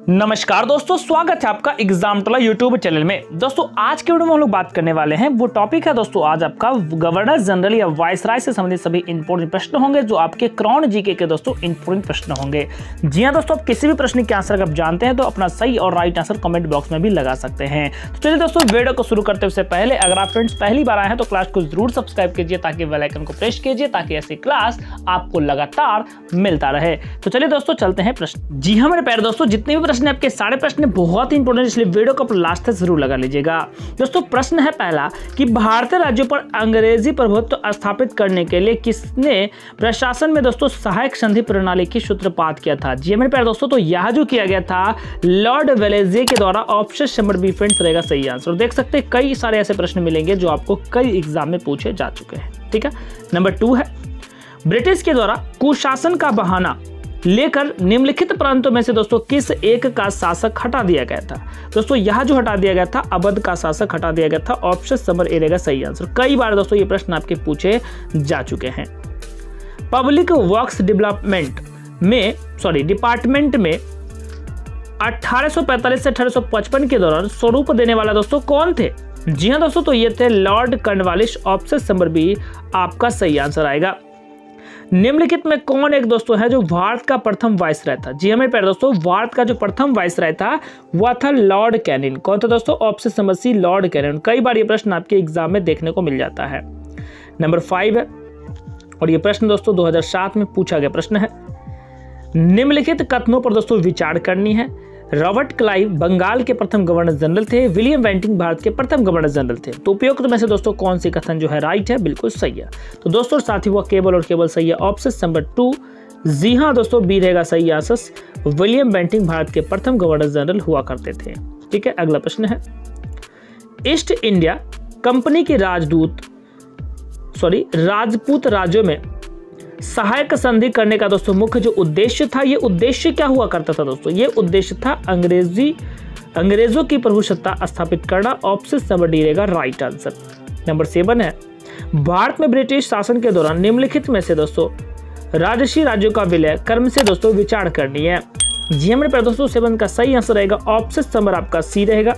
नमस्कार दोस्तों, स्वागत है आपका एग्जामटोला यूट्यूब चैनल में। दोस्तों आज के वीडियो में हम लोग बात करने वाले हैं, वो टॉपिक है दोस्तों आज आपका गवर्नर जनरल या वायसराय से संबंधित सभी इंपॉर्टेंट प्रश्न होंगे जो आपके क्राउन जीके के दोस्तों इंपॉर्टेंट प्रश्न होंगे। जी हाँ दोस्तों, आप किसी भी प्रश्न के आंसर अगर आप जानते हैं तो अपना सही और राइट आंसर कमेंट बॉक्स में भी लगा सकते हैं। तो चलिए दोस्तों वीडियो को शुरू करते उससे पहले अगर आप फ्रेंड्स पहली बार आए हैं तो क्लास को जरूर सब्सक्राइब कीजिए ताकि बेल आइकन को प्रेस कीजिए ताकि ऐसी क्लास आपको लगातार मिलता रहे। तो चलिए दोस्तों चलते हैं प्रश्न। जी हाँ मेरे प्यारे दोस्तों, जितने भी प्रश्न आपके सारे प्रश्न बहुत ही इंपॉर्टेंट, इसलिए वीडियो को लास्ट तक जरूर लगा लीजिएगा। दोस्तों प्रश्न है पहला कि भारतीय राज्यों पर अंग्रेजी प्रभुत्व स्थापित करने के लिए किसने प्रशासन में दोस्तों सहायक संधि प्रणाली की सूत्रपात किया था। जी मेरे प्यारे दोस्तों, तो यह जो किया गया था लॉर्ड वेलेस्ली के द्वारा। ऑप्शन नंबर बी फ्रेंड्स रहेगा सही आंसर। देख सकते हैं कई सारे ऐसे प्रश्न मिलेंगे जो आपको कई एग्जाम में पूछे जा चुके हैं। ठीक है, नंबर 2 है ब्रिटिश के द्वारा कुशासन का बहाना लेकर निम्नलिखित प्रांतों में से दोस्तों किस एक का शासक हटा दिया गया था। दोस्तों यह जो हटा दिया गया था अवध का शासक हटा दिया गया था। ऑप्शन नंबर ए रहेगा सही आंसर। कई बार दोस्तों ये प्रश्न आपके पूछे जा चुके हैं। पब्लिक वर्क्स डिपार्टमेंट में 1845 से 1855 के दौरान स्वरूप देने वाला दोस्तों कौन थे। जी हाँ दोस्तों, तो ये थे Lord Cornwallis. Option number B आपका सही आंसर आएगा। निम्नलिखित में कौन एक दोस्तों है जो भारत का प्रथम वायसराय था। जी हमें प्यारे दोस्तों, भारत का जो प्रथम वायसराय था वह था लॉर्ड कैनिंग। कौन था दोस्तों? Option number C Lord Canning. कई बार ये प्रश्न आपके एग्जाम में देखने को मिल जाता है। नंबर 5 है और ये प्रश्न दोस्तों 2007 में पूछा गया प्रश्न है। निम्नलिखित कथनों पर दोस्तों विचार करनी है। रॉबर्ट क्लाइव बंगाल के प्रथम गवर्नर जनरल थे। विलियम बेंटिंग भारत के प्रथम गवर्नर जनरल थे। तो उपयुक्त में से दोस्तों कौन सी कथन जो है राइट है? बिल्कुल सही है। तो दोस्तों साथ ही वो केवल और केवल सही है। ऑप्शन नंबर 2 जी हाँ दोस्तों बी रहेगा सही आंसर। विलियम बेंटिंग भारत के प्रथम गवर्नर जनरल हुआ करते थे। ठीक है, अगला प्रश्न है ईस्ट इंडिया कंपनी के राजपूत राज्यों में सहायक संधि करने का दोस्तों मुख्य जो उद्देश्य था, ये उद्देश्य क्या हुआ करता था दोस्तों? ये उद्देश्य था अंग्रेजों की प्रभुसत्ता स्थापित करना। ऑप्शन नंबर डी रहेगा राइट आंसर। नंबर 7 है भारत में ब्रिटिश शासन के दौरान निम्नलिखित में से दोस्तों राजसी राज्यों का विलय क्रम से दोस्तों विचार करनी है। जी हमारे पर दोस्तों 7 का सही आंसर रहेगा। ऑप्शन नंबर आपका सी रहेगा।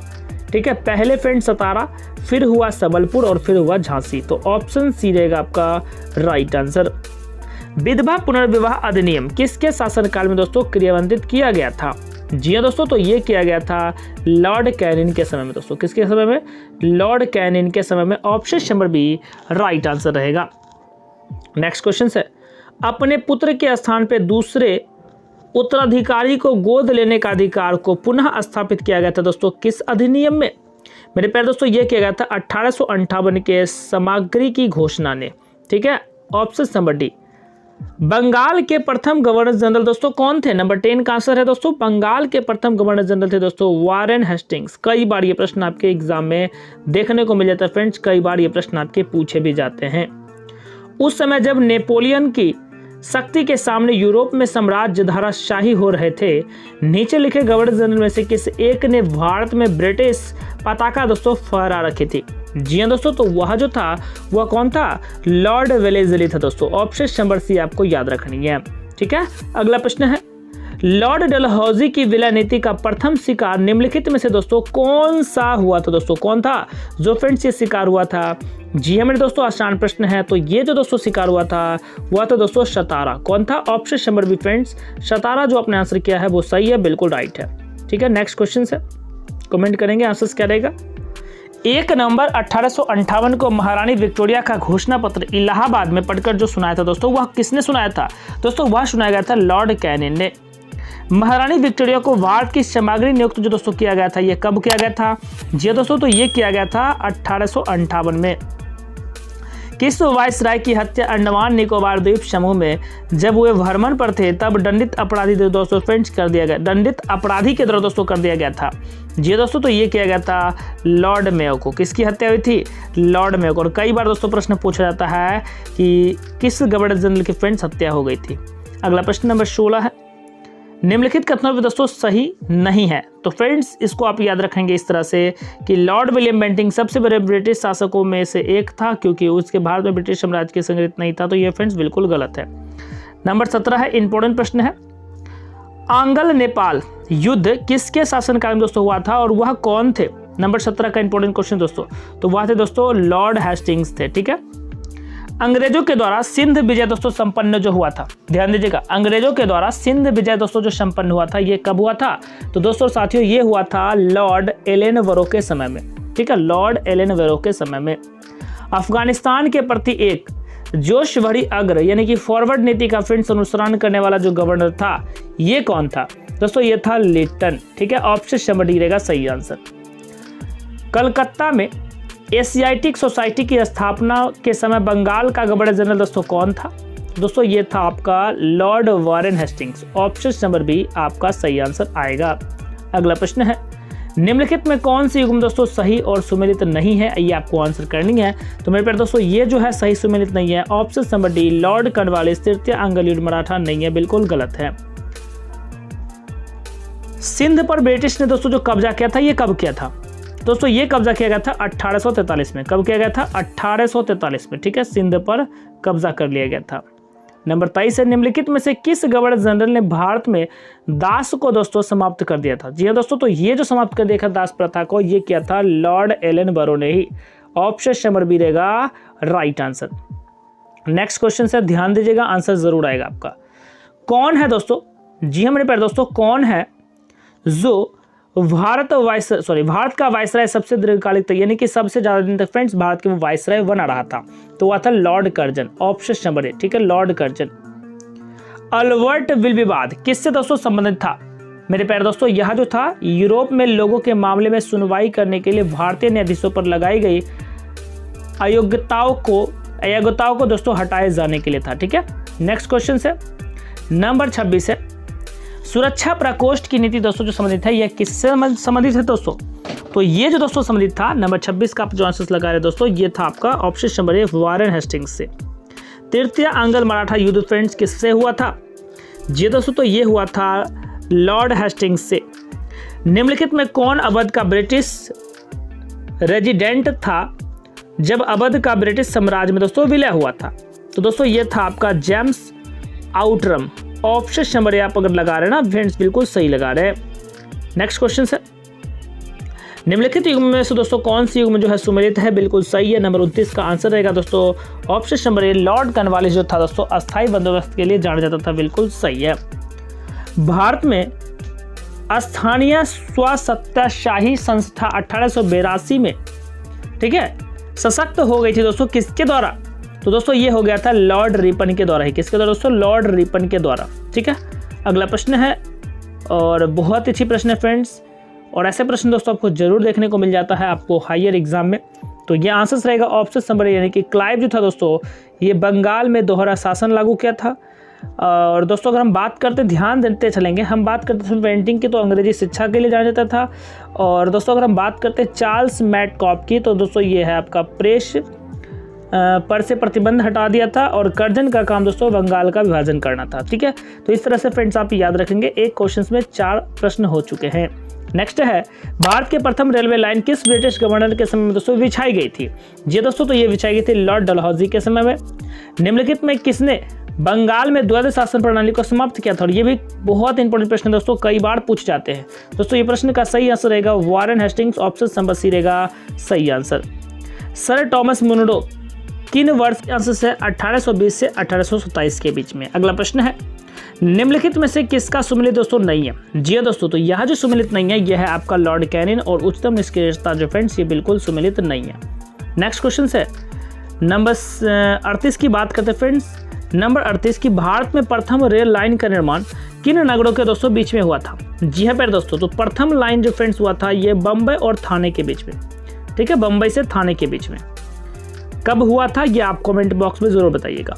ठीक है, पहले फ्रेंड सतारा, फिर हुआ संबलपुर और फिर हुआ झांसी। तो ऑप्शन सी रहेगा आपका राइट आंसर। विधवा पुनर्विवाह अधिनियम किसके शासनकाल में दोस्तों क्रियान्वित किया गया था? जी हाँ दोस्तों, तो ये किया गया था लॉर्ड कैनिंग के समय में दोस्तों। किसके समय में? लॉर्ड कैनिंग के समय में। Option number B right answer रहेगा। नेक्स्ट क्वेश्चन है अपने पुत्र के स्थान पे दूसरे उत्तराधिकारी को गोद लेने का अधिकार को पुनः स्थापित किया गया था दोस्तों किस अधिनियम में? मेरे प्यारे दोस्तों ये किया गया था 1858 के सामग्री की घोषणा ने। ठीक है, ऑप्शन नंबर डी। बंगाल के प्रथम गवर्नर जनरल दोस्तों कौन थे? नंबर 10 का आंसर है दोस्तों। बंगाल के प्रथम गवर्नर जनरल थे दोस्तों वारेन हेस्टिंग्स। कई बार ये प्रश्न आपके एग्जाम में देखने को मिल जाता है फ्रेंड्स। कई बार ये प्रश्न आपके पूछे भी जाते हैं। उस समय जब नेपोलियन की शक्ति के सामने यूरोप में साम्राज्य धाराशाही हो रहे थे, नीचे लिखे गवर्नर जनरल में से किस एक ने भारत में ब्रिटिश पताका दोस्तों फहरा रखी थी? जी हाँ दोस्तों, तो वह जो था वह कौन था? लॉर्ड वेलेस्ली था दोस्तों। ऑप्शन नंबर सी आपको याद रखनी है। ठीक है, अगला प्रश्न है लॉर्ड डलहौजी की विलय नीति का प्रथम शिकार निम्नलिखित में से दोस्तों कौन सा हुआ था दोस्तों? कौन था जो फ्रेंड्स ये शिकार हुआ था? जी हाँ मेरे दोस्तों आसान प्रश्न है। तो ये जो दोस्तों शिकार हुआ था वह था दोस्तों सतारा। कौन था? ऑप्शन नंबर बी फ्रेंड्स सतारा। जो आपने आंसर किया है वो सही है, बिल्कुल राइट है। ठीक है, नेक्स्ट क्वेश्चन है कमेंट करेंगे आंसर क्या रहेगा। 1 नवंबर 1858 को महारानी विक्टोरिया का घोषणा पत्र इलाहाबाद में पढ़कर जो सुनाया था दोस्तों वह किसने सुनाया था? दोस्तों वह सुनाया गया था लॉर्ड कैनिंग ने। महारानी विक्टोरिया को भारत की सामग्री नियुक्त जो दोस्तों किया गया था ये कब किया गया था? जी दोस्तों, तो ये किया गया था 1858 में। किस वायसराय की हत्या अंडमान निकोबार द्वीप समूह में जब वे भ्रमण पर थे तब दंडित अपराधी दोस्तों फ्रेंड्स कर दिया गया, दंडित अपराधी के द्वारा दोस्तों कर दिया गया था? जी दोस्तों, तो ये किया गया था लॉर्ड मेयो को। किसकी हत्या हुई थी? लॉर्ड मेयो को। और कई बार दोस्तों प्रश्न पूछा जाता है कि किस गवर्नर जनरल की फ्रेंड्स हत्या हो गई थी। अगला प्रश्न नंबर 16 है निम्नलिखित कथनों में दोस्तों सही नहीं है। तो फ्रेंड्स इसको आप याद रखेंगे इस तरह से कि लॉर्ड विलियम बेंटिंग सबसे बड़े ब्रिटिश शासकों में से एक था क्योंकि उसके भारत में ब्रिटिश साम्राज्य के संग्रहित नहीं था। तो ये फ्रेंड्स बिल्कुल गलत है। नंबर 17 है इंपॉर्टेंट प्रश्न है आंगल नेपाल युद्ध किसके शासनकाल में दोस्तों हुआ था और वह कौन थे? नंबर 17 का इंपॉर्टेंट क्वेश्चन दोस्तों, तो वह थे दोस्तों लॉर्ड हेस्टिंग्स थे। ठीक है। अंग्रेजों के द्वारा सिंध विजय दोस्तों संपन्न जो हुआ था, ध्यान दीजिएगा, अंग्रेजों के द्वारा सिंध विजय दोस्तों जो संपन्न हुआ था ये कब हुआ था? तो दोस्तों साथियों ये हुआ था लॉर्ड एलेनबरो के समय में। ठीक है, लॉर्ड एलेनबरो के समय में। अफगानिस्तान के प्रति एक जोश भरी अग्र यानी कि फॉरवर्ड नीति का फ्रेंड्स अनुसरण करने वाला जो गवर्नर था ये कौन था? दोस्तों ये था लिटन। ठीक है, ऑप्शन नंबर डी रहेगा सही आंसर। कलकत्ता में एशियाटिक सोसाइटी की स्थापना के समय बंगाल का गवर्नर जनरल दोस्तों कौन था? दोस्तों ये था आपका Lord Warren Hastings. Option number B आपका सही आंसर आएगा। अगला प्रश्न है, निम्नलिखित में कौन सी युग्म दोस्तों सही और सुमेलित नहीं है? ये आपको आंसर करनी है। तो मेरे प्यारे दोस्तों ये जो है सही सुमेलित नहीं है। Option number D Lord Cornwallis तृतीय अंग्ल युद्ध मराठा नहीं है, बिल्कुल गलत है। सिंध पर ब्रिटिश ने दोस्तों जो कब्जा किया था ये कब किया था? दोस्तों ये कब्जा किया गया था 1843 में। कब किया गया था? 1843 में। ठीक है, सिंध पर कब्जा कर लिया गया था। नंबर 23 है, निम्नलिखित में से किस गवर्नर जनरल ने भारत में दास को दोस्तों समाप्त कर दिया था? जी हाँ दोस्तों, तो ये जो समाप्त कर दिया था दास प्रथा को ये किया था लॉर्ड एलेनबरो ने ही। ऑप्शन नंबर बी रहेगा राइट आंसर। नेक्स्ट क्वेश्चन से ध्यान दीजिएगा, आंसर जरूर आएगा आपका। कौन है दोस्तों, जी हाँ मेरे प्यारे दोस्तों, कौन है जो भारत का वायसराय सबसे दीर्घकालिक तक यानी कि सबसे ज्यादा दिन तक फ्रेंड्स भारत के वो वायसराय बना रहा था? तो वह था Lord Curzon. Option number A. ठीक है, लॉर्ड कर्जन। अल्बर्ट विल किससे दोस्तों संबंधित था? मेरे प्यारे दोस्तों यह जो था यूरोप में लोगों के मामले में सुनवाई करने के लिए भारतीय न्यायाधीशों पर लगाई गई अयोग्यताओं को दोस्तों हटाए जाने के लिए था। ठीक है। नेक्स्ट क्वेश्चन से नंबर 26 है, सुरक्षा प्रकोष्ठ की नीति दोस्तों जो संबंधित है यह किससे संबंधित है दोस्तों? तो ये जो दोस्तों संबंधित था नंबर 26 का आप जो आंसर लगा रहे दोस्तों ये था आपका option number A Warren Hastings से। तृतीय अंग्ल मराठा युद्ध फ्रेंड्स किससे हुआ था? जी दोस्तों, तो ये हुआ था लॉर्ड हेस्टिंग्स से। निम्नलिखित में कौन अवध का ब्रिटिश रेजिडेंट था जब अवध का ब्रिटिश साम्राज्य में दोस्तों विलय हुआ था? तो दोस्तों ये था आपका James Outram. Option number A आप अगर लगा रहे हैं ना फ्रेंड्स बिल्कुल सही लगा रहे हैं। नेक्स्ट क्वेश्चन है, निम्नलिखित युग्म में से दोस्तों कौन सी युग्म जो है सुमेलित है? बिल्कुल सही है। नंबर 29 का आंसर रहेगा दोस्तों option number A Lord Cornwallis जो था दोस्तों अस्थायी बंदोबस्त के लिए जाना जाता था, बिल्कुल सही है। भारत में स्थानीय स्वसत्ताशाही संस्था 1882 में ठीक है सशक्त हो गई थी दोस्तों किसके द्वारा? तो दोस्तों ये हो गया था लॉर्ड रिपन के द्वारा ही। किसके द्वारा दोस्तों? लॉर्ड रिपन के द्वारा। ठीक है। अगला प्रश्न है और बहुत अच्छी प्रश्न है फ्रेंड्स, और ऐसे प्रश्न दोस्तों आपको जरूर देखने को मिल जाता है आपको हायर एग्जाम में। तो ये आंसर रहेगा ऑप्शन नंबर यानी कि क्लाइव जो था दोस्तों ये बंगाल में दोहरा शासन लागू किया था। और दोस्तों अगर हम बात करते ध्यान देते चलेंगे, हम बात करते थे पेंटिंग की तो अंग्रेजी शिक्षा के लिए जाना जाता था। और दोस्तों अगर हम बात करते चार्ल्स मैडकॉप की तो दोस्तों ये है आपका प्रेस पर से प्रतिबंध हटा दिया था। और कर्जन का काम दोस्तों बंगाल का विभाजन करना था। ठीक है, तो इस तरह से फ्रेंड्स आप याद रखेंगे। एक क्वेश्चन में 4 प्रश्न हो चुके हैं। नेक्स्ट है, भारत के प्रथम रेलवे लाइन किस ब्रिटिश गवर्नर के समय में दोस्तों बिछाई गई थी? जी दोस्तों, तो ये बिछाई गई थी लॉर्ड डलहौजी के समय में। निम्नलिखित में किसने बंगाल में द्वैध शासन प्रणाली को समाप्त किया था? और ये भी बहुत इंपॉर्टेंट प्रश्न दोस्तों, कई बार पूछ जाते हैं दोस्तों। ये प्रश्न का सही आंसर रहेगा Warren Hastings. Option number C रहेगा सही आंसर। सर टॉमस मुनरो किन वर्ष आंसर से 1820 से 1827 के बीच में? अगला प्रश्न है, निम्नलिखित में से किसका सुमेलित दोस्तों नहीं है? जी दोस्तों, तो यह जो सुमेलित नहीं है यह है आपका लॉर्ड कैनिन और उच्चतम निष्क्रियता जो फ्रेंड्स ये बिल्कुल सुमेलित नहीं है। नेक्स्ट क्वेश्चन है नंबर 38 की बात करते हैं फ्रेंड्स। नंबर 38 की भारत में प्रथम रेल लाइन का निर्माण किन नगरों के दोस्तों बीच में हुआ था? जी हाँ प्यारे दोस्तों, तो प्रथम लाइन जो फ्रेंड्स हुआ था ये बम्बई और थाने के बीच में। ठीक है, बम्बई से थाने के बीच में। कब हुआ था ये आप कमेंट बॉक्स में जरूर बताइएगा।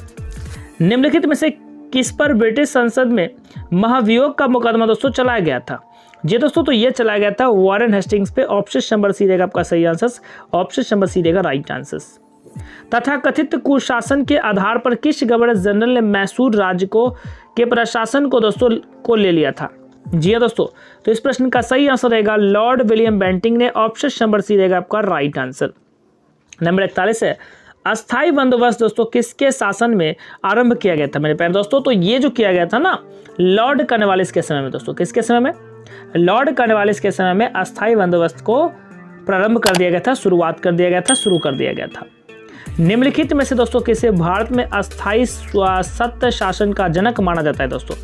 निम्नलिखित में से किस पर ब्रिटिश संसद में महाभियोग का मुकदमा दोस्तों चलाया गया था? जी दोस्तों, तो ये चलाया गया था वारेन हेस्टिंग्स पे। ऑप्शन नंबर सी रहेगा आपका सही आंसर। ऑप्शन नंबर सी रहेगा राइट आंसर। तथा कथित कुशासन के आधार पर किस गवर्नर जनरल ने मैसूर राज्य के प्रशासन को दोस्तों को ले लिया था? जी हाँ दोस्तों, तो इस प्रश्न का सही आंसर रहेगा लॉर्ड विलियम बेंटिंग ने। ऑप्शन नंबर सी रहेगा आपका राइट आंसर। नंबर 41 है, अस्थाई बंदोबस्त दोस्तों किसके शासन में आरंभ किया गया था मेरे प्यारे दोस्तों? तो ये जो किया गया था ना लॉर्ड कॉर्नवालिस के समय में दोस्तों। किसके समय में? लॉर्ड कॉर्नवालिस के समय में अस्थाई बंदोबस्त को प्रारंभ कर दिया गया था, शुरुआत कर दिया गया था, शुरू कर दिया गया था। निम्नलिखित में से दोस्तों किसे भारत में अस्थाई सत्य शासन का जनक माना जाता है दोस्तों?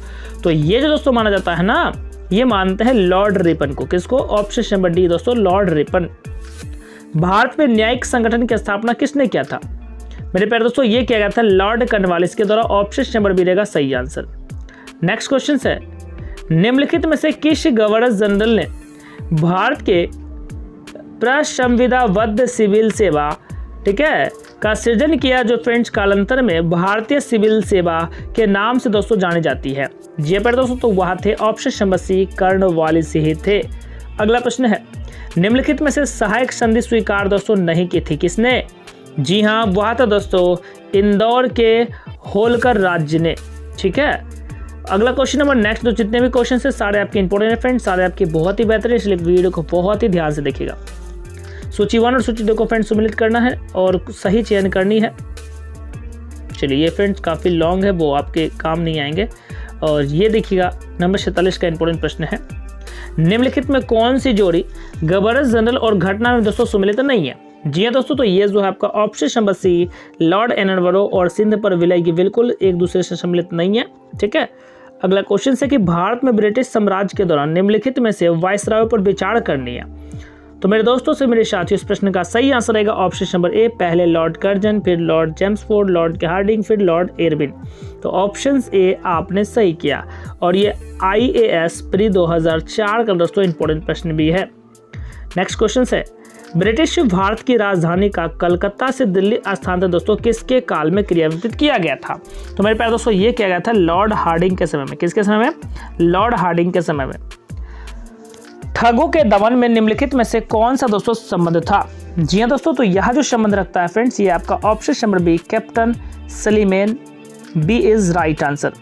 तो ये जो दोस्तों माना जाता है ना, ये मानते हैं लॉर्ड रिपन को। किसको? ऑप्शन नंबर डी दोस्तों, लॉर्ड रिपन। भारत में न्यायिक संगठन की स्थापना किसने किया था मेरे प्यारे दोस्तों? ये किया गया था लॉर्ड कॉर्नवालिस के द्वारा। ऑप्शन नंबर बी रहेगा सही आंसर। नेक्स्ट क्वेश्चन है, निम्नलिखित में से किस गवर्नर जनरल ने भारत के प्रसंविधाबद्ध सिविल सेवा, ठीक है, का सृजन किया, जो फ्रेंड्स कालांतर में भारतीय सिविल सेवा के नाम से दोस्तों जानी जाती है? जी पर दोस्तों, तो वह थे ऑप्शन नंबर सी कॉर्नवालिस ही थे। अगला प्रश्न है, निम्नलिखित में से सहायक संधि स्वीकार दोस्तों नहीं की थी? किसने? जी हाँ, वह था दोस्तों इंदौर के होलकर राज्य ने। ठीक है, अगला क्वेश्चन नंबर नेक्स्ट। जितने भी क्वेश्चन है सारे आपके इंपॉर्टेंट है फ्रेंड्स, सारे आपके बहुत ही बेहतरीन, इसलिए वीडियो को बहुत ही ध्यान से देखिएगा। सूची 1 और सूची 2 को फ्रेंड्स सम्मिलित करना है और सही चयन करनी है। चलिए, ये फ्रेंड्स काफ़ी लॉन्ग है, वो आपके काम नहीं आएंगे। और ये देखिएगा नंबर 47 का इंपॉर्टेंट प्रश्न है, निम्नलिखित में कौन सी जोड़ी गवर्नर जनरल और घटना में दोस्तों सम्मिलित नहीं है? जी हाँ दोस्तों, तो ये जो है आपका ऑप्शन नंबर सी लॉर्ड एडनबरो और सिंध पर विलय की बिल्कुल एक दूसरे से सम्मिलित नहीं है। ठीक है, अगला क्वेश्चन है कि भारत में ब्रिटिश साम्राज्य के दौरान निम्नलिखित में से वायसराय पर विचार करनी है? तो मेरे दोस्तों से मेरे साथियों, इस प्रश्न का सही आंसर रहेगा ऑप्शन नंबर ए, पहले लॉर्ड कर्जन, फिर लॉर्ड चेम्सफोर्ड, लॉर्ड हार्डिंग, फिर लॉर्ड इरविन। तो ऑप्शन ए आपने सही किया और ये IAS प्री 2004 का दोस्तों इंपॉर्टेंट प्रश्न भी है। नेक्स्ट क्वेश्चन है, ब्रिटिश भारत की राजधानी का कलकत्ता से दिल्ली स्थानांतरण दोस्तों किसके काल में क्रियान्वित किया गया था? तो मेरे प्यारे दोस्तों, ये किया गया था लॉर्ड हार्डिंग के समय में। किसके समय में? लॉर्ड हार्डिंग के समय में। ठगों के दमन में निम्नलिखित में से कौन सा दोस्तों संबंध था? जी हाँ दोस्तों, तो यह जो संबंध रखता है फ्रेंड्स, ये आपका ऑप्शन नंबर बी कैप्टन सलीमेन B is right answer.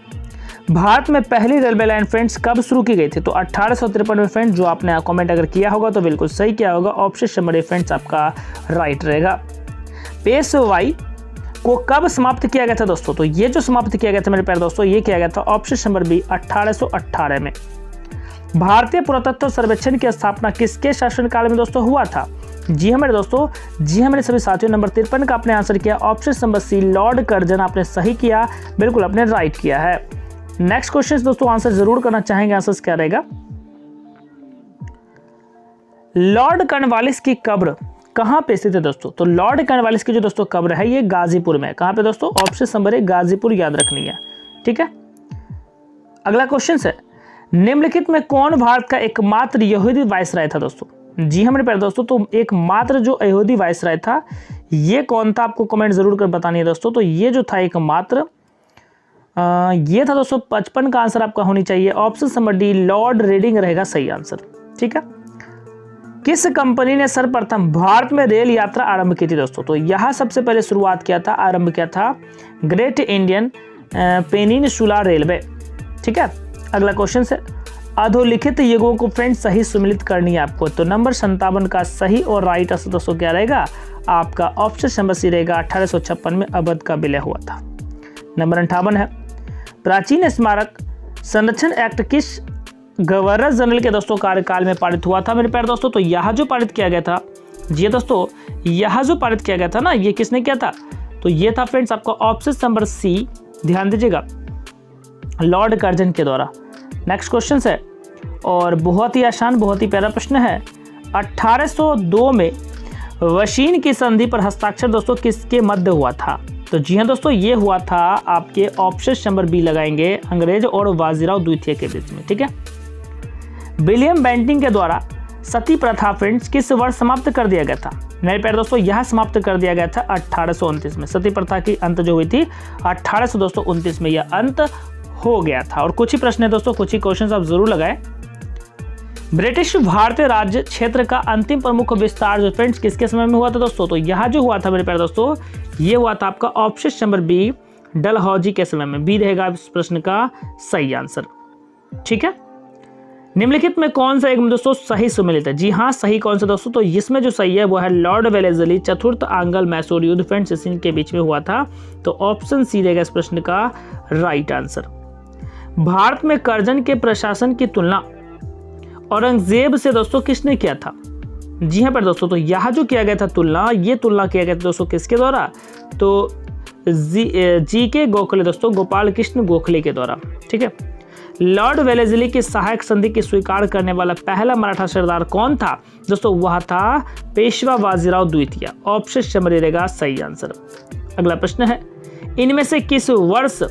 Bharat में पहली रेलवे लाइन फ्रेंड्स कब शुरू की गई थी? तो 1853 में फ्रेंड्स, जो आपने कमेंट अगर किया होगा तो बिल्कुल सही किया होगा। ऑप्शन नंबर ए फ्रेंड्स आपका राइट रहेगा। पेशवाई को कब समाप्त किया गया था दोस्तों? तो ये जो समाप्त किया गया था मेरे प्यारे दोस्तों, ये किया गया था ऑप्शन नंबर बी 1818 में। भारतीय पुरातत्व सर्वेक्षण की स्थापना किसके शासनकाल में दोस्तों हुआ था? जी हाँ मेरे दोस्तों, जी हाँ मेरे सभी साथियों, नंबर 53 का आपने आंसर किया। Option number C Lord Curzon आपने सही किया, बिल्कुल आपने राइट किया है। नेक्स्ट क्वेश्चन दोस्तों आंसर जरूर करना चाहेंगे, आंसर क्या रहेगा? लॉर्ड कॉर्नवालिस की कब्र कहाँ पे स्थित है दोस्तों? तो लॉर्ड कॉर्नवालिस की जो दोस्तों कब्र है ये गाजीपुर में। कहाँ पे दोस्तों? ऑप्शन नंबर ए गाजीपुर, याद रखनी है। ठीक है, अगला क्वेश्चन है, निम्नलिखित में कौन भारत का एकमात्र यहूदी वायसराय था दोस्तों? जी हाँ मेरे प्यारे दोस्तों, तो एकमात्र जो यहूदी वायसराय था ये कौन था? आपको कमेंट जरूर कर बतानी है दोस्तों। तो ये जो था एकमात्र, ये था दोस्तों 55 का आंसर आपका होनी चाहिए। Option number D Lord Reading रहेगा सही आंसर। ठीक है, किस कंपनी ने सर्वप्रथम भारत में रेल यात्रा आरंभ की थी दोस्तों? तो यह सबसे पहले शुरुआत किया था, आरंभ किया था ग्रेट इंडियन पेनिनसुला रेलवे। ठीक है, अगला क्वेश्चन है, अधोलिखित युगों को फ्रेंड्स सही सम्मिलित करनी है आपको। तो नंबर 57 का सही और राइट आंसर दोस्तों क्या रहेगा? आपका ऑप्शन नंबर सी रहेगा 1856 में अवध का विलय हुआ था। नंबर 58 है, प्राचीन स्मारक संरक्षण एक्ट किस गवर्नर जनरल के दोस्तों कार्यकाल में पारित हुआ था मेरे प्यारे दोस्तों? तो यह जो पारित किया गया था, जी दोस्तों, यह जो पारित किया गया था ना, ये किसने किया था? तो ये था फ्रेंड्स आपका ऑप्शन नंबर सी, ध्यान दीजिएगा, लॉर्ड कर्जन के द्वारा। नेक्स्ट क्वेश्चन है और बहुत ही आसान, बहुत ही प्यारा प्रश्न है, 1802 में वशीन की संधि पर हस्ताक्षर दोस्तों किसके मध्य हुआ था? तो जी हाँ दोस्तों, ये हुआ था आपके ऑप्शन नंबर बी लगाएंगे, अंग्रेज और बाजीराव द्वितीय के बीच में। ठीक है, विलियम बेंटिंग के द्वारा सती प्रथा फ्रेंड्स किस वर्ष समाप्त कर दिया गया था मेरे प्यारे दोस्तों? यह समाप्त कर दिया गया था 1829 में। सती प्रथा की अंत जो हुई थी 1829 में, यह अंत हो गया था। और कुछ ही प्रश्न है दोस्तों, कुछ ही क्वेश्चन आप जरूर लगाएं। ब्रिटिश भारतीय राज्य क्षेत्र का अंतिम प्रमुख विस्तार जो फ्रेंड्स किसके समय में हुआ था दोस्तों? तो यह जो हुआ था मेरे प्यारे दोस्तों, ये हुआ था आपका ऑप्शन नंबर बी डलहौजी के समय में। बी रहेगा इस प्रश्न का सही आंसर। ठीक है, निम्नलिखित में कौन सा एक दोस्तों सही सुमेलित है? जी हाँ, सही कौन सा दोस्तों? तो इसमें जो सही है वो है लॉर्ड वेलेस्ली चतुर्थ एंग्लो मैसूर युद्ध फ्रेंच सीन के बीच में हुआ था। तो ऑप्शन सी रहेगा इस प्रश्न का राइट आंसर। भारत में करजन के प्रशासन की तुलना औरंगजेब से दोस्तों किसने किया था? जी हाँ पर दोस्तों, तो यह जो किया गया था तुलना किया गया था दोस्तों किसके द्वारा? तो जी के गोखले दोस्तों, गोपाल कृष्ण गोखले के द्वारा। ठीक है। लॉर्ड वेलेस्ली की सहायक संधि की स्वीकार करने वाला पहला मराठा सरदार कौन था? दोस्तों वह था पेशवा बाजीराव द्वितीय। ऑप्शन सी रहेगा सही आंसर। अगला प्रश्न है, इनमें से किस वर्ष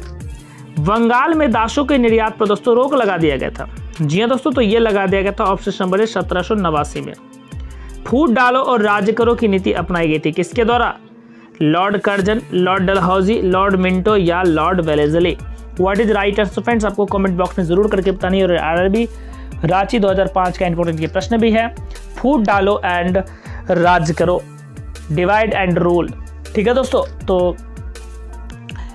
बंगाल में दासों के निर्यात पर दोस्तों रोक लगा दिया गया था? जी हाँ दोस्तों, तो ये लगा दिया गया था ऑप्शन नंबर 1789 में। फूट डालो और राज्य करो की नीति अपनाई गई थी किसके द्वारा? Lord Curzon, Lord Dalhousie, Lord Minto या Lord Wellesley? What is right answer friends? आपको कमेंट बॉक्स में जरूर करके बतानी है। और आरआरबी रांची 2005 का इंपॉर्टेंट ये प्रश्न भी है, फूट डालो एंड राज करो, डिवाइड एंड रूल। ठीक है दोस्तों, तो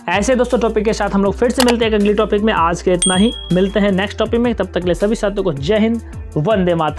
ऐसे दोस्तों टॉपिक के साथ हम लोग फिर से मिलते हैं अगली टॉपिक में। आज के इतना ही, मिलते हैं नेक्स्ट टॉपिक में। तब तक के लिए सभी साथियों को जय हिंद, वंदे मातरम।